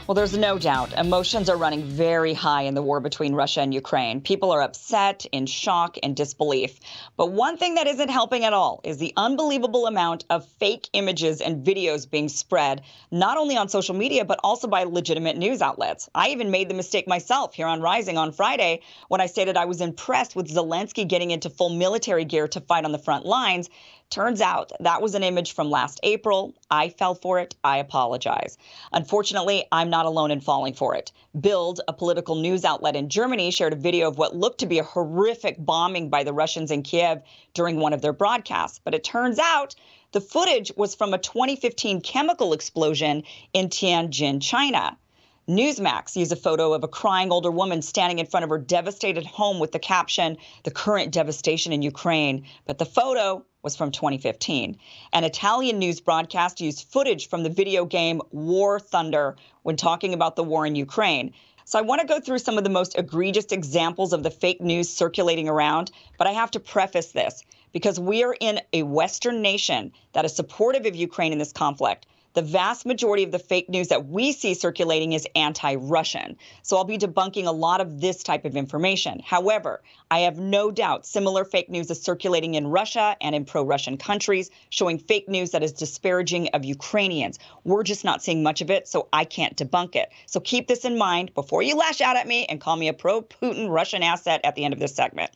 Well, there's no doubt emotions are running very high in the war between Russia and Ukraine. People are upset, in shock, and disbelief. But one thing that isn't helping at all is the unbelievable amount of fake images and videos being spread, not only on social media, but also by legitimate news outlets. I even made the mistake myself here on Rising on Friday when I stated I was impressed with Zelensky getting into full military gear to fight on the front lines. Turns out that was an image from last April. I fell for it. I apologize. Unfortunately, I'm not alone in falling for it. Bild, a political news outlet in Germany, shared a video of what looked to be a horrific bombing by the Russians in Kiev during one of their broadcasts. But it turns out the footage was from a 2015 chemical explosion in Tianjin, China. Newsmax used a photo of a crying older woman standing in front of her devastated home with the caption, "The current devastation in Ukraine." But the photo was from 2015. An Italian news broadcast used footage from the video game War Thunder when talking about the war in Ukraine. So I want to go through some of the most egregious examples of the fake news circulating around, but I have to preface this because we are in a Western nation that is supportive of Ukraine in this conflict. The vast majority of the fake news that we see circulating is anti-Russian. So I'll be debunking a lot of this type of information. However, I have no doubt similar fake news is circulating in Russia and in pro-Russian countries, showing fake news that is disparaging of Ukrainians. We're just not seeing much of it, so I can't debunk it. So keep this in mind before you lash out at me and call me a pro-Putin Russian asset at the end of this segment.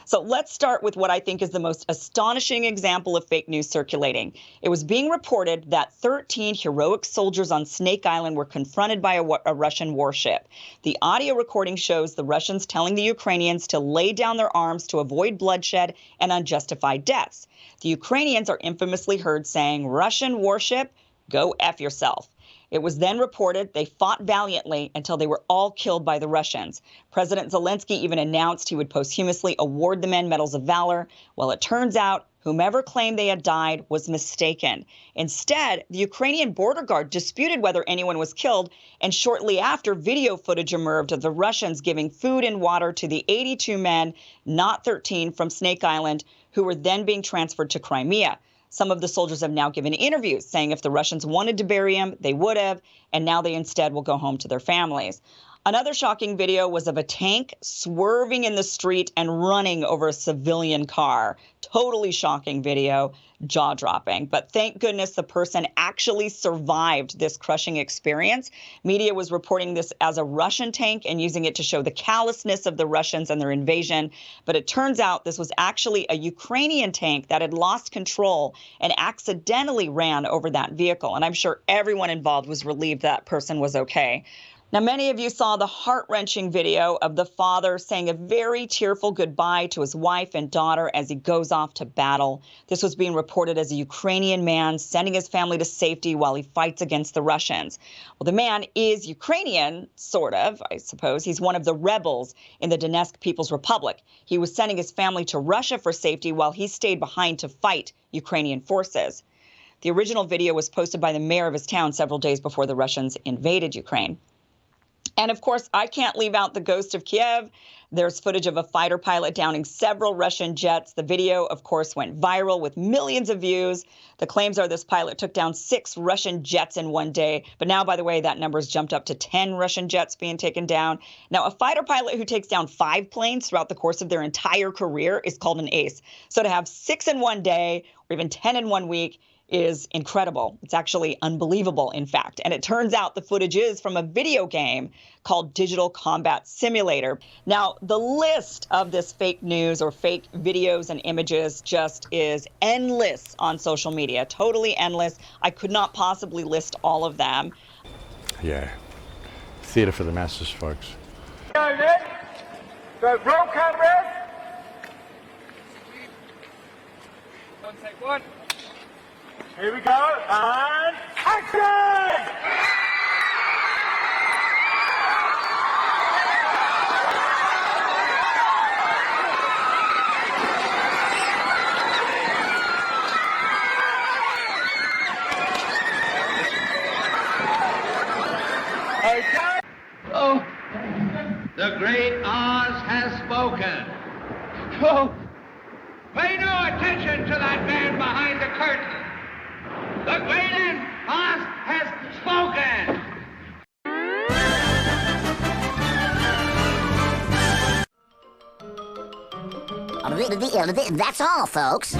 So let's start with what I think is the most astonishing example of fake news circulating. It was being reported that 13 heroic soldiers on Snake Island were confronted by a Russian warship. The audio recording shows the Russians telling the Ukrainians to lay down their arms to avoid bloodshed and unjustified deaths. The Ukrainians are infamously heard saying, "Russian warship, go F yourself." It was then reported they fought valiantly until they were all killed by the Russians. President Zelensky even announced he would posthumously award the men medals of valor. Well, it turns out whomever claimed they had died was mistaken. Instead, the Ukrainian border guard disputed whether anyone was killed, and shortly after, video footage emerged of the Russians giving food and water to the 82 men, not 13, from Snake Island, who were then being transferred to Crimea. Some of the soldiers have now given interviews saying if the Russians wanted to bury him, they would have, and now they instead will go home to their families. Another shocking video was of a tank swerving in the street and running over a civilian car. Totally shocking video, jaw-dropping. But thank goodness the person actually survived this crushing experience. Media was reporting this as a Russian tank and using it to show the callousness of the Russians and their invasion. But it turns out this was actually a Ukrainian tank that had lost control and accidentally ran over that vehicle. And I'm sure everyone involved was relieved that person was okay. Now, many of you saw the heart-wrenching video of the father saying a very tearful goodbye to his wife and daughter as he goes off to battle. This was being reported as a Ukrainian man sending his family to safety while he fights against the Russians. Well, the man is Ukrainian, sort of, I suppose. He's one of the rebels in the Donetsk People's Republic. He was sending his family to Russia for safety while he stayed behind to fight Ukrainian forces. The original video was posted by the mayor of his town several days before the Russians invaded Ukraine. And of course, I can't leave out the ghost of Kiev. There's footage of a fighter pilot downing several Russian jets. The video, of course, went viral with millions of views. The claims are this pilot took down 6 Russian jets in one day. But now, by the way, that number's jumped up to 10 Russian jets being taken down. Now, a fighter pilot who takes down 5 planes throughout the course of their entire career is called an ace. So to have 6 in one day or even 10 in one week is incredible. It's actually unbelievable, in fact. And it turns out the footage is from a video game called Digital Combat Simulator. Now, the list of this fake news or fake videos and images just is endless on social media, totally endless. I could not possibly list all of them. Yeah, theater for the masses, folks. Roll cameras. One, take one. Here we go, and action! Okay. Oh, the great Oz has spoken. Oh, pay no attention to that man behind the curtain. The great Oz has spoken. That's all, folks.